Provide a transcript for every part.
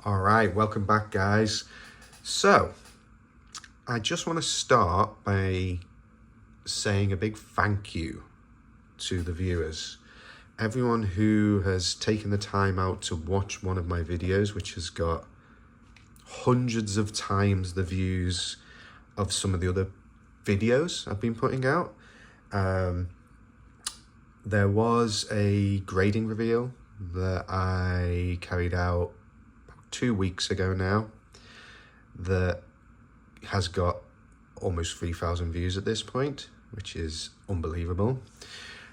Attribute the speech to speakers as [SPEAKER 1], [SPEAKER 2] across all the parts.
[SPEAKER 1] All right, welcome back, guys. So, I just want to start by saying a big thank you to the viewers. Everyone who has taken the time out to watch one of my videos, which has got hundreds of times the views of some of the other videos I've been putting out. There was a grading reveal that I carried out 2 weeks ago now that has got almost 3,000 views at this point, which is unbelievable.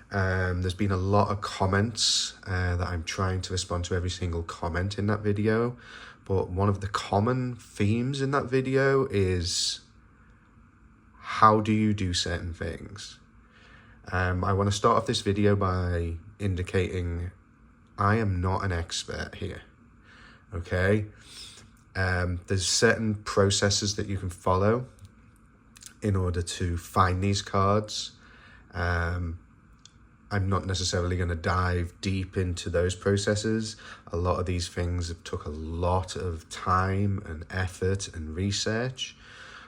[SPEAKER 1] There's been a lot of comments that I'm trying to respond to every single comment in that video, but one of the common themes in that video is how do you do certain things? I want to start off this video by indicating I am not an expert here, okay? There's certain processes that you can follow in order to find these cards. I'm not necessarily going to dive deep into those processes. A lot of these things took a lot of time and effort and research,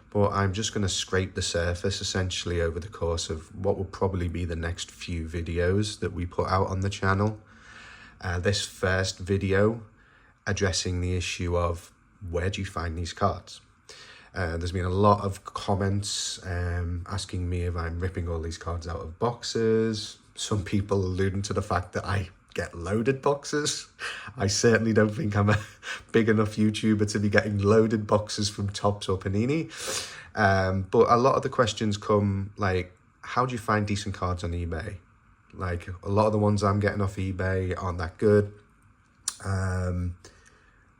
[SPEAKER 1] but I'm just going to scrape the surface essentially over the course of what will probably be the next few videos that we put out on the channel. This first video addressing the issue of where do you find these cards? There's been a lot of comments asking me if I'm ripping all these cards out of boxes. Some people alluding to the fact that I get loaded boxes. I certainly don't think I'm a big enough YouTuber to be getting loaded boxes from Topps or Panini. But a lot of the questions come like, how do you find decent cards on eBay? Like, a lot of the ones I'm getting off eBay aren't that good.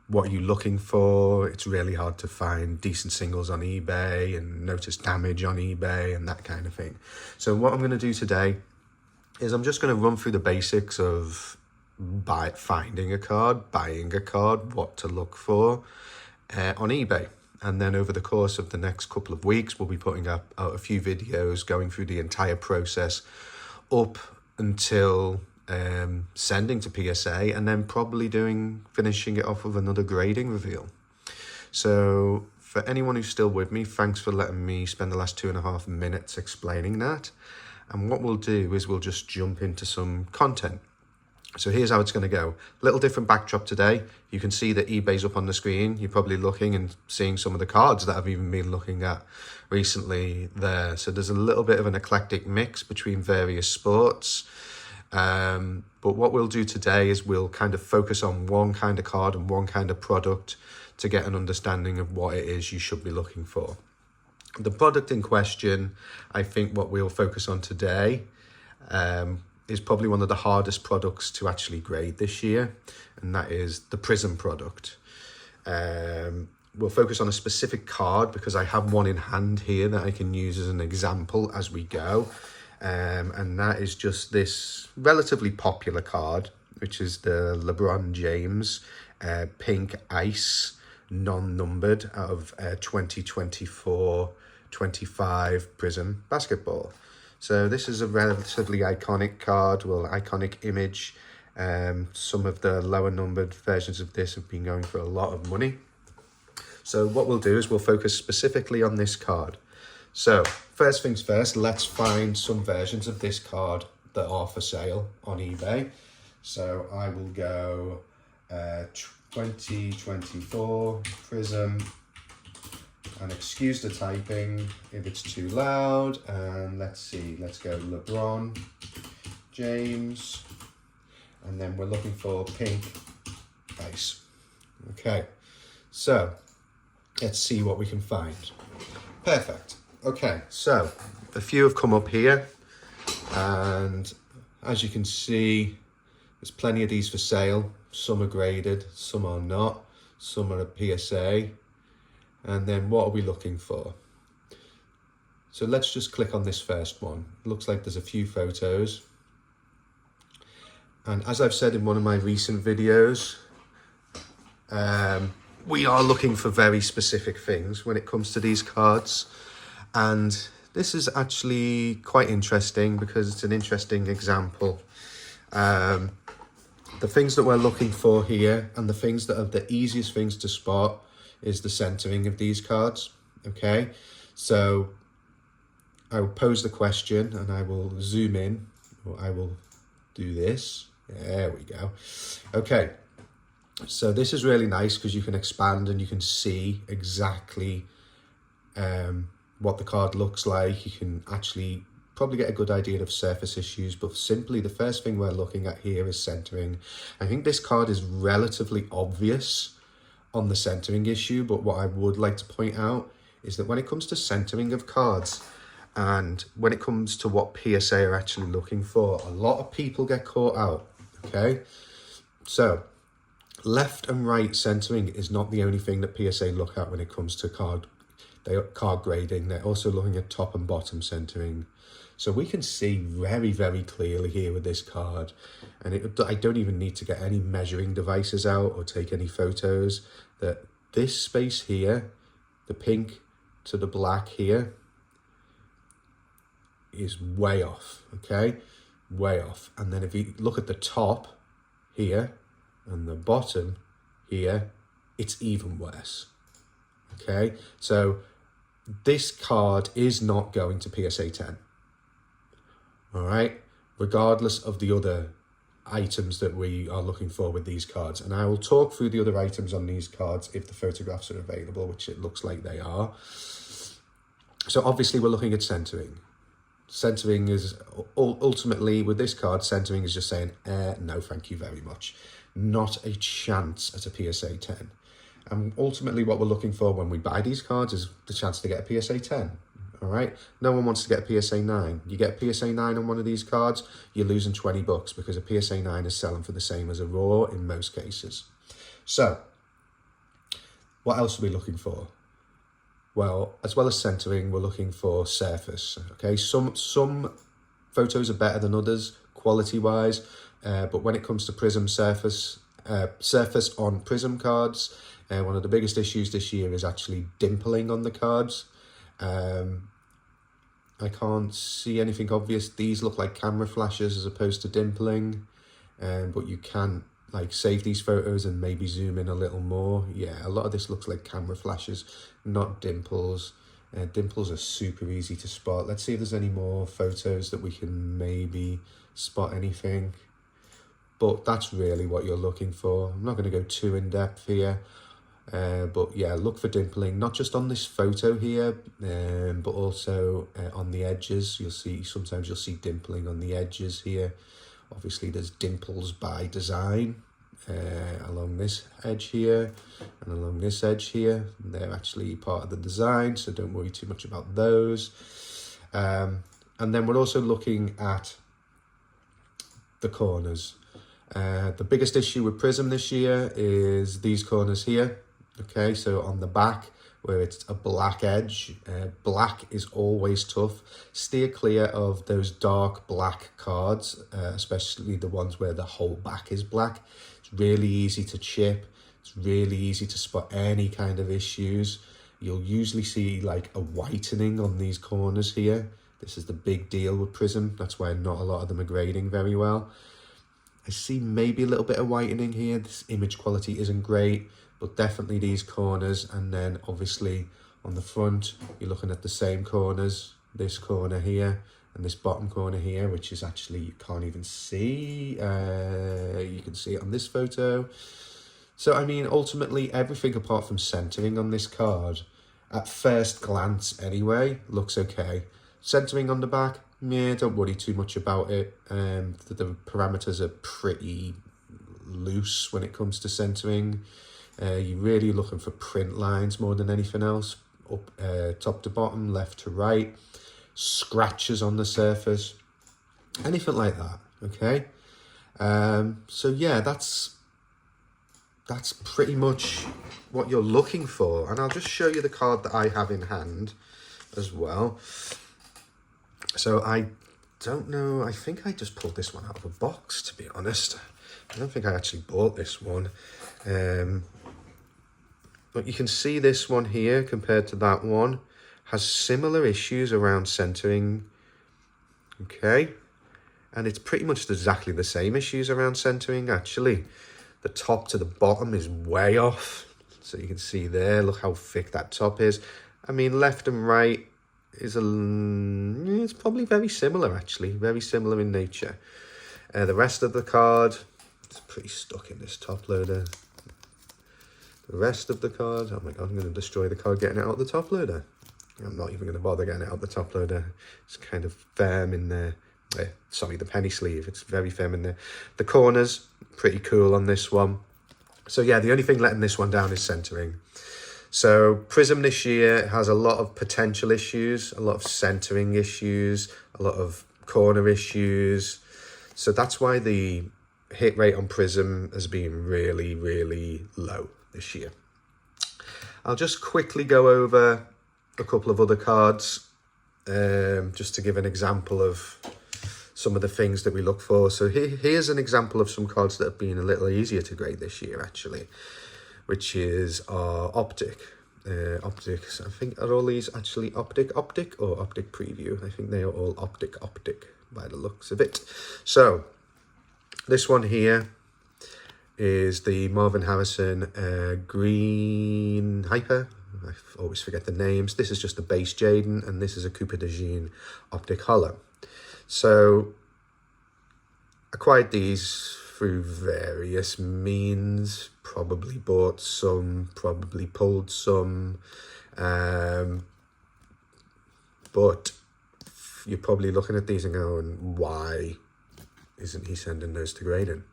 [SPEAKER 1] What are you looking for? It's really hard to find decent singles on eBay and notice damage on eBay and that kind of thing. So what I'm going to do today is I'm just going to run through the basics of finding a card, buying a card, what to look for on eBay. And then over the course of the next couple of weeks, we'll be putting up out a few videos going through the entire process up until sending to PSA, and then probably finishing it off with another grading reveal. So for anyone who's still with me, thanks for letting me spend the last 2.5 minutes explaining that. And what we'll do is we'll just jump into some content. So here's how it's going to go. Little different backdrop today. You can see that eBay's up on the screen. You're probably looking and seeing some of the cards that I've even been looking at recently there. So there's a little bit of an eclectic mix between various sports. But what we'll do today is we'll kind of focus on one kind of card and one kind of product to get an understanding of what it is you should be looking for. The product in question, I think what we'll focus on today is probably one of the hardest products to actually grade this year, and that is the Prism product. We'll focus on a specific card because I have one in hand here that I can use as an example as we go. And that is just this relatively popular card, which is the LeBron James Pink Ice non-numbered out of 2024-25 Prism Basketball. So this is a relatively iconic card, iconic image. Some of the lower numbered versions of this have been going for a lot of money. So what we'll do is we'll focus specifically on this card. So first things first, let's find some versions of this card that are for sale on eBay. So I will go 2024 Prism, and excuse the typing if it's too loud. And let's see, let's go LeBron James, and then we're looking for Pink Ice. Okay, so let's see what we can find. Perfect. Okay, so a few have come up here, and as you can see, there's plenty of these for sale. Some are graded, some are not, some are at PSA. And then what are we looking for? So let's just click on this first one. Looks like there's a few photos. And as I've said in one of my recent videos, we are looking for very specific things when it comes to these cards. And this is actually quite interesting because it's an interesting example. the things that we're looking for here, and the things that are the easiest things to spot, is the centering of these cards. Okay, so I will pose the question and I will zoom in, or I will do this. There we go. Okay, so this is really nice because you can expand and you can see exactly what the card looks like. You can actually probably get a good idea of surface issues, but simply the first thing we're looking at here is centering. I think this card is relatively obvious on the centering issue, but what I would like to point out is that when it comes to centering of cards, and when it comes to what PSA are actually looking for, a lot of people get caught out, okay? So, left and right centering is not the only thing that PSA look at when it comes to card grading. They're also looking at top and bottom centering. So we can see very, very clearly here with this card, and I don't even need to get any measuring devices out or take any photos, that this space here, the pink to the black here, is way off, okay? Way off. And then if you look at the top here and the bottom here, it's even worse, okay? So this card is not going to PSA 10, all right? Regardless of the other items that we are looking for with these cards. And I will talk through the other items on these cards if the photographs are available, which it looks like they are. So obviously we're looking at centering. Centering is ultimately, with this card, centering is just saying, no, thank you very much. Not a chance at a PSA 10. And ultimately what we're looking for when we buy these cards is the chance to get a PSA 10. All right. No one wants to get a PSA 9. You get a PSA 9 on one of these cards, you're losing $20 because a PSA 9 is selling for the same as a raw in most cases. So what else are we looking for? Well, as well as centering, we're looking for surface. Okay, some photos are better than others quality-wise, but when it comes to prism surface on prism cards, one of the biggest issues this year is actually dimpling on the cards. I can't see anything obvious. These look like camera flashes as opposed to dimpling, but you can like save these photos and maybe zoom in a little more. Yeah, a lot of this looks like camera flashes, not dimples. Dimples are super easy to spot. Let's see if there's any more photos that we can maybe spot anything. But that's really what you're looking for. I'm not going to go too in depth here. But yeah, look for dimpling, not just on this photo here, but also on the edges. Sometimes you'll see dimpling on the edges here. Obviously there's dimples by design along this edge here and along this edge here. They're actually part of the design, so don't worry too much about those. And then we're also looking at the corners. The biggest issue with Prism this year is these corners here. Okay, so on the back where it's a black edge, black is always tough. Steer clear of those dark black cards, especially the ones where the whole back is black. It's really easy to chip. It's really easy to spot any kind of issues. You'll usually see like a whitening on these corners here. This is the big deal with Prism. That's why not a lot of them are grading very well. I see maybe a little bit of whitening here. This image quality isn't great, but definitely these corners. And then obviously on the front, you're looking at the same corners, this corner here and this bottom corner here, which is actually, you can't even see. You can see it on this photo. So, I mean, ultimately everything apart from centering on this card, at first glance anyway, looks okay. Centering on the back, yeah, don't worry too much about it. The parameters are pretty loose when it comes to centering. You're really looking for print lines more than anything else, up top to bottom, left to right, scratches on the surface, anything like that, okay? So yeah, that's pretty much what you're looking for. And I'll just show you the card that I have in hand as well. So I don't know, I think I just pulled this one out of a box, to be honest. I don't think I actually bought this one. But you can see this one here compared to that one has similar issues around centering. Okay. And it's pretty much exactly the same issues around centering, actually. The top to the bottom is way off. So you can see there, look how thick that top is. I mean, left and right is it's probably very similar, actually. Very similar in nature. The rest of the card, it's pretty stuck in this top loader. The rest of the card, oh my God, I'm going to destroy the card getting it out of the top loader. I'm not even going to bother getting it out the top loader. It's kind of firm in there. Sorry, the penny sleeve, it's very firm in there. The corners, pretty cool on this one. So yeah, the only thing letting this one down is centering. So Prism this year has a lot of potential issues, a lot of centering issues, a lot of corner issues. So that's why the hit rate on Prism has been really, really low this year. I'll just quickly go over a couple of other cards, just to give an example of some of the things that we look for. So here's an example of some cards that have been a little easier to grade this year, actually, which is our Optic. Optics, I think, are all these actually Optic or Optic Preview? I think they are all Optic by the looks of it. So this one here is the Marvin Harrison Green Hyper. I always forget the names. This is just the base Jadon, and this is a Cooper DeJean Optic Holo. So acquired these through various means, probably bought some, probably pulled some, but you're probably looking at these and going, why isn't he sending those to grading?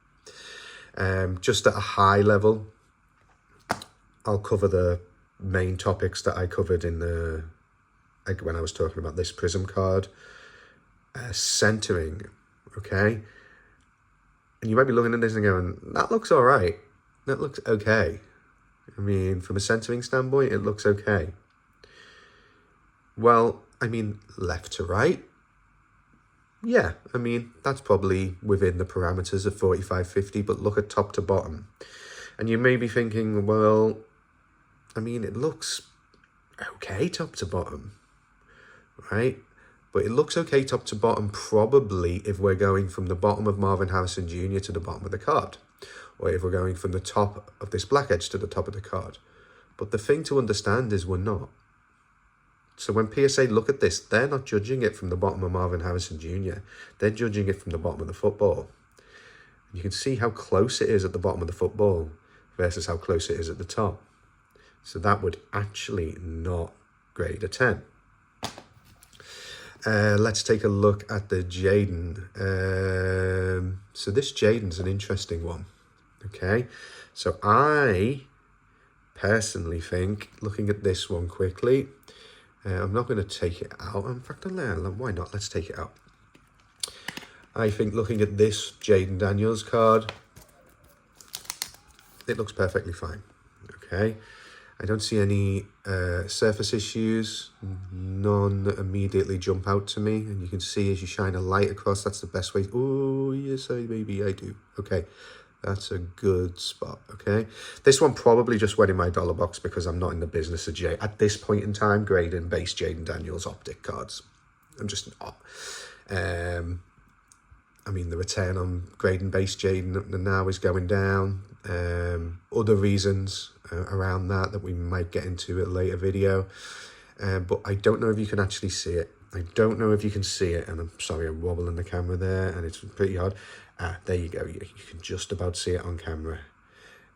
[SPEAKER 1] Just at a high level, I'll cover the main topics that I covered in when I was talking about this Prism card. Centering, okay? And you might be looking at this and going, that looks all right. That looks okay. I mean, from a centering standpoint, it looks okay. Well, I mean, left to right, yeah, I mean, that's probably within the parameters of 45-50, but look at top to bottom. And you may be thinking, well, I mean, it looks okay top to bottom, right? But it looks okay top to bottom probably if we're going from the bottom of Marvin Harrison Jr. to the bottom of the card, or if we're going from the top of this black edge to the top of the card. But the thing to understand is we're not. So when PSA look at this, they're not judging it from the bottom of Marvin Harrison Jr. They're judging it from the bottom of the football. You can see how close it is at the bottom of the football versus how close it is at the top. So that would actually not grade a 10. Let's take a look at the Jadon. So this Jadon's an interesting one. Okay, so I personally think, looking at this one quickly, I'm not going to take it out. In fact, why not? Let's take it out. I think looking at this Jayden Daniels card, it looks perfectly fine. Okay, I don't see any surface issues, none that immediately jump out to me. And you can see as you shine a light across, that's the best way. Oh, yes, maybe I do. Okay, that's a good spot. Okay, this one probably just went in my dollar box because I'm not in the business of at this point in time grading base Jayden Daniels optic cards. I'm just not. I mean, the return on grading base Jayden now is going down. Other reasons around that we might get into at a later video. But I don't know if you can actually see it. I don't know if you can see it. And I'm sorry, I'm wobbling the camera there and it's pretty hard. There you go. You can just about see it on camera.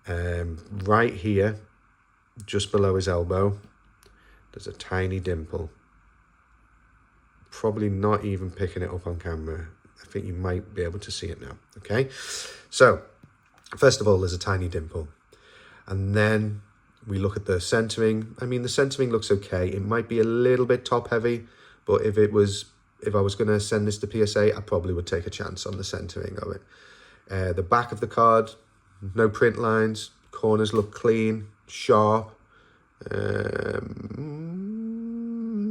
[SPEAKER 1] Right here, just below his elbow, there's a tiny dimple. Probably not even picking it up on camera. I think you might be able to see it now. Okay, so first of all, there's a tiny dimple. And then we look at the centering. I mean, the centering looks okay. It might be a little bit top heavy, but if I was going to send this to PSA, I probably would take a chance on the centering of it. The back of the card, no print lines. Corners look clean, sharp.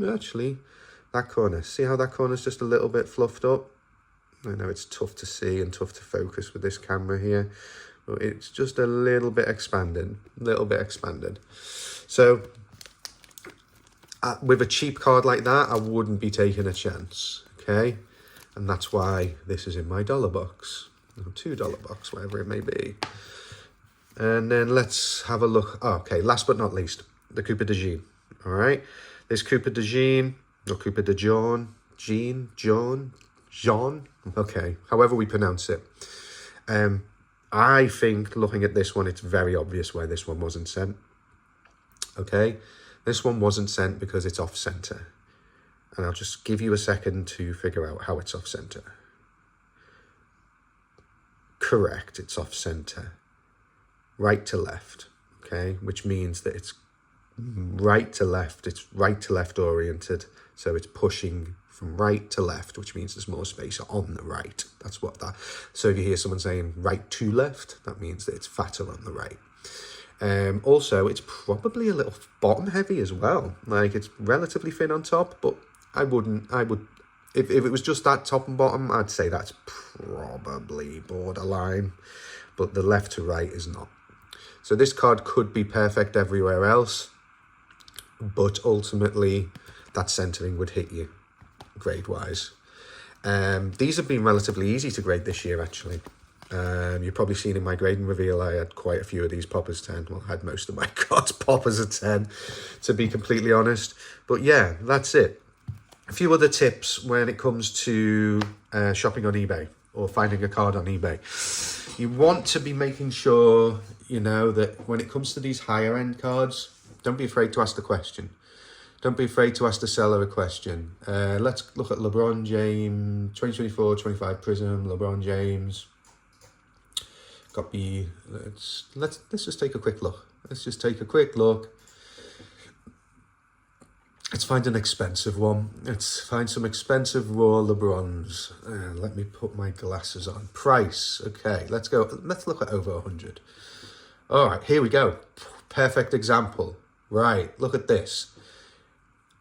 [SPEAKER 1] Actually, that corner. See how that corner's just a little bit fluffed up? I know it's tough to see and tough to focus with this camera here, but it's just a little bit expanded, So with a cheap card like that, I wouldn't be taking a chance, okay? And that's why this is in my dollar box, or $2 box, whatever it may be. And then let's have a look. Oh, okay, last but not least, the Cooper de Jean. All right, this Cooper de Jean, or Cooper de Jean, Jean, okay, however we pronounce it. I think looking at this one, it's very obvious why this one wasn't sent. Okay, this one wasn't sent because it's off center. And I'll just give you a second to figure out how it's off center. Correct, it's off center. Right to left, okay, which means that it's right to left, it's right to left oriented, so it's pushing from right to left, which means there's more space on the right. That's what that, so if you hear someone saying right to left, that means that it's fatter on the right. Also, it's probably a little bottom heavy as well, like it's relatively thin on top, but I would, if it was just that top and bottom, I'd say that's probably borderline, but the left to right is not. So this card could be perfect everywhere else, but ultimately that centering would hit you grade-wise. These have been relatively easy to grade this year, actually. You've probably seen in my grading reveal, I had quite a few of these pop as 10. Well, I had most of my cards pop as a 10, to be completely honest. But yeah, that's it. A few other tips when it comes to shopping on eBay or finding a card on eBay. You want to be making sure, you know, that when it comes to these higher end cards, don't be afraid to ask the question. Don't be afraid to ask the seller a question. Let's look at LeBron James, 2024-25 Prism, LeBron James. Copy. Let's just take a quick look. Let's just take a quick look. Let's find an expensive one. Let's find some expensive raw LeBrons. Let me put my glasses on. Price. Okay, let's go. Let's look at over 100. All right, here we go. Perfect example. Right, look at this.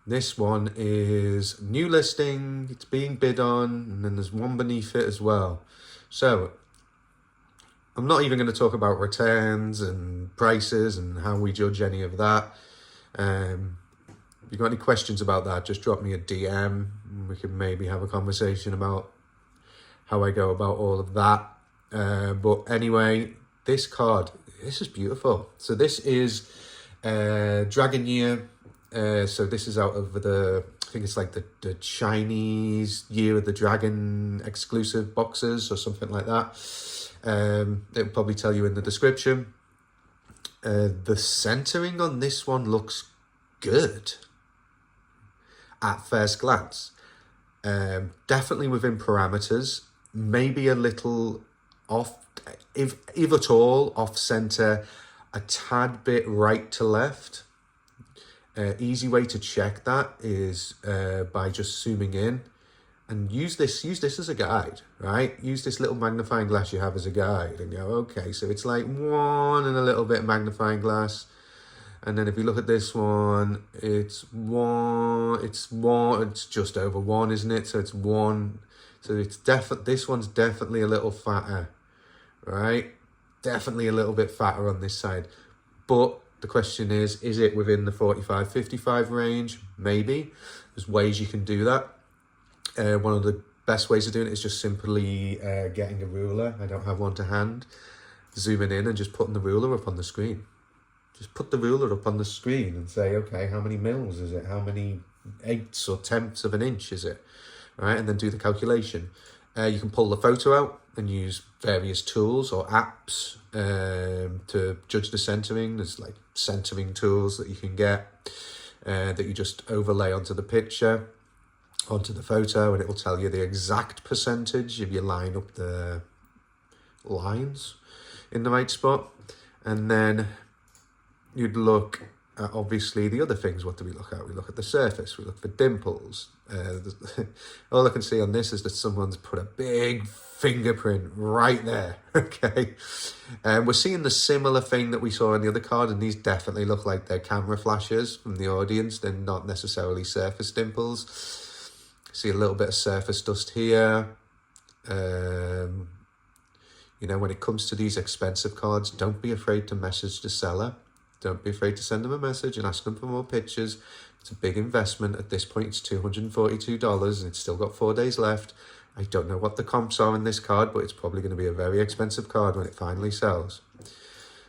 [SPEAKER 1] This one is new listing. It's being bid on, and then there's one beneath it as well. So I'm not even going to talk about returns and prices and how we judge any of that. If you've got any questions about that, just drop me a DM. We can maybe have a conversation about how I go about all of that. But anyway, this card, this is beautiful. So this is Dragon Year. So this is out of the, I think it's like the Chinese Year of the Dragon exclusive boxes or something like that. It'll probably tell you in the description. The centering on this one looks good at first glance. Definitely within parameters, maybe a little off, if at all, off center, a tad bit right to left. Easy way to check that is by just zooming in and use this as a guide, right? Use this little magnifying glass you have as a guide and go, okay, so it's like one and a little bit magnifying glass. And then if you look at this one, it's just over one, isn't it? So it's one. So it's this one's definitely a little fatter, right? Definitely a little bit fatter on this side. But the question is it within the 45-55 range? Maybe. There's ways you can do that. One of the best ways of doing it is just simply getting a ruler. I don't have one to hand. Zooming in and just putting the ruler up on the screen. Just put the ruler up on the screen and say, okay, how many mils is it? How many eighths or tenths of an inch is it? All right, and then do the calculation. You can pull the photo out and use various tools or apps to judge the centering. There's like centering tools that you can get that you just overlay onto the picture, onto the photo, and it will tell you the exact percentage if you line up the lines in the right spot. And then you'd look at, obviously, the other things. What do we look at? We look at the surface. We look for dimples. All I can see on this is that someone's put a big fingerprint right there. Okay. We're seeing the similar thing that we saw in the other card, and these definitely look like they're camera flashes from the audience. They're not necessarily surface dimples. See a little bit of surface dust here. You know, when it comes to these expensive cards, don't be afraid to message the seller. Don't be afraid to send them a message and ask them for more pictures. It's a big investment. At this point, it's $242 and it's still got 4 days left. I don't know what the comps are in this card, but it's probably going to be a very expensive card when it finally sells.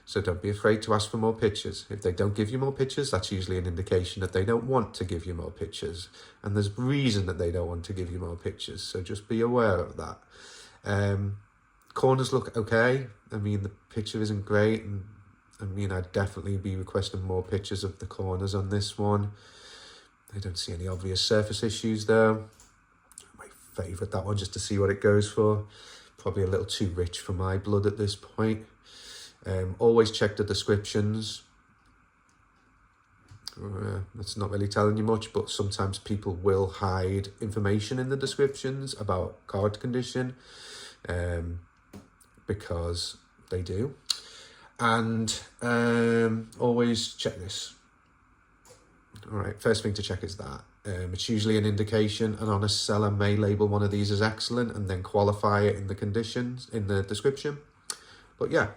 [SPEAKER 1] So don't be afraid to ask for more pictures. If they don't give you more pictures, that's usually an indication that they don't want to give you more pictures. And there's reason that they don't want to give you more pictures. So just be aware of that. Corners look okay. I mean, the picture isn't great. And I mean, I'd definitely be requesting more pictures of the corners on this one. I don't see any obvious surface issues though. I might favourite that one just to see what it goes for. Probably a little too rich for my blood at this point. Always check the descriptions. That's not really telling you much, but sometimes people will hide information in the descriptions about card condition, because they do. And always check this. All right, first thing to check is that. It's usually an indication. An honest seller may label one of these as excellent and then qualify it in the conditions, in the description. But yeah,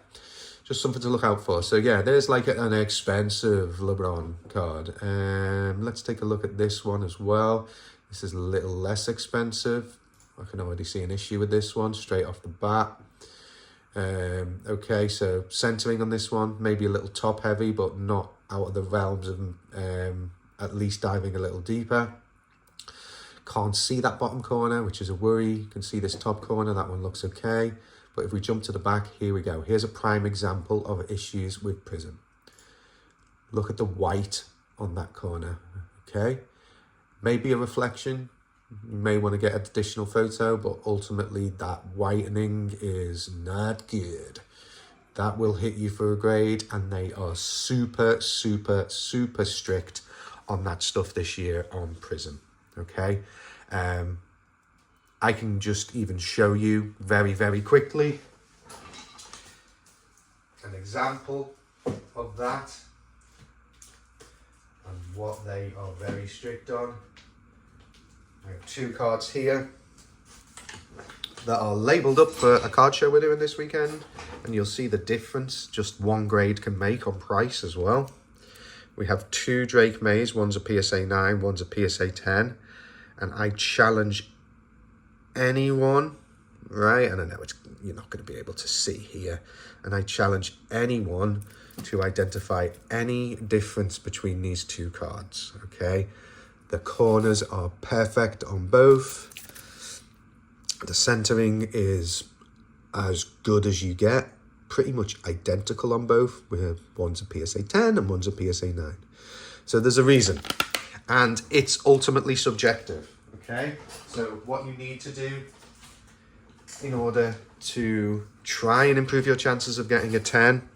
[SPEAKER 1] just something to look out for. So yeah, there's like an expensive LeBron card. Let's take a look at this one as well. This is a little less expensive. I can already see an issue with this one straight off the bat. Okay, so centering on this one, maybe a little top heavy, but not out of the realms of at least diving a little deeper. Can't see that bottom corner, which is a worry. You can see this top corner, that one looks okay. But if we jump to the back, here we go. Here's a prime example of issues with Prism. Look at the white on that corner, okay? Maybe a reflection. You may want to get an additional photo, but ultimately that whitening is not good. That will hit you for a grade, and they are super, super, super strict on that stuff this year on Prism, okay? I can just even show you very, very quickly an example of that and what they are very strict on. I have two cards here that are labelled up for a card show we're doing this weekend, and you'll see the difference just one grade can make on price as well. We have two Drake Mays, one's a PSA 9, one's a PSA 10, and I challenge anyone, right, and I know you're not going to be able to see here, and I challenge anyone to identify any difference between these two cards, okay? The corners are perfect on both. The centering is as good as you get, pretty much identical on both. One's a PSA 10 and one's a PSA 9. So there's a reason, and it's ultimately subjective. Okay, so what you need to do in order to try and improve your chances of getting a 10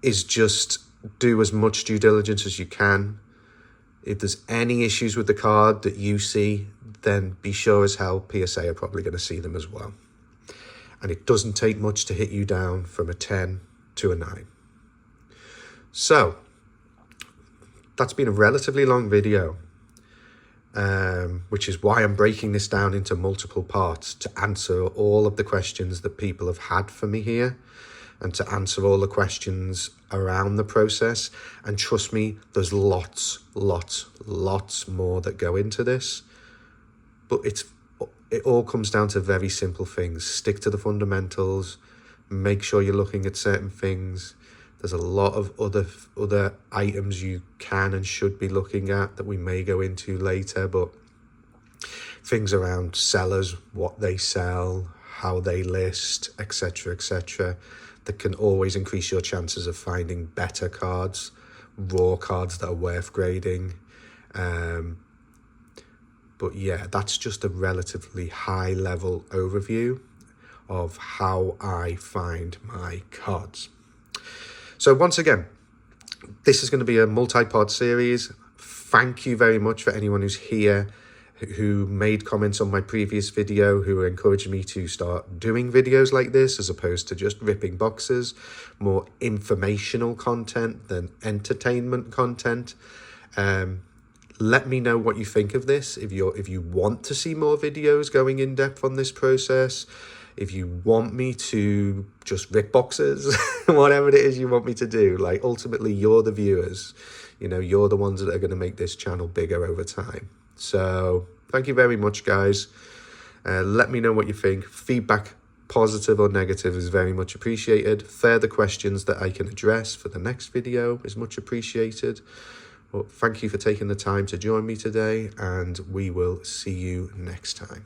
[SPEAKER 1] is just do as much due diligence as you can. If there's any issues with the card that you see, then be sure as hell PSA are probably going to see them as well. And it doesn't take much to hit you down from a 10 to a 9. So that's been a relatively long video. Which is why I'm breaking this down into multiple parts to answer all of the questions that people have had for me here, and to answer all the questions around the process. And trust me, there's lots more that go into this, but it all comes down to very simple things. Stick to the fundamentals, make sure you're looking at certain things. There's a lot of other items you can and should be looking at that we may go into later, but things around sellers, what they sell, how they list, etc., that can always increase your chances of finding better cards, raw cards that are worth grading. But yeah, that's just a relatively high level overview of how I find my cards. So once again, this is going to be a multi-pod series. Thank you very much for anyone who's here, who made comments on my previous video, who encouraged me to start doing videos like this as opposed to just ripping boxes, more informational content than entertainment content. Let me know what you think of this. If you want to see more videos going in depth on this process, if you want me to just rip boxes, whatever it is you want me to do, like ultimately you're the viewers, you're the ones that are going to make this channel bigger over time. So thank you very much, guys. Let me know what you think. Feedback, positive or negative, is very much appreciated. Further questions that I can address for the next video is much appreciated. Well, thank you for taking the time to join me today, and we will see you next time.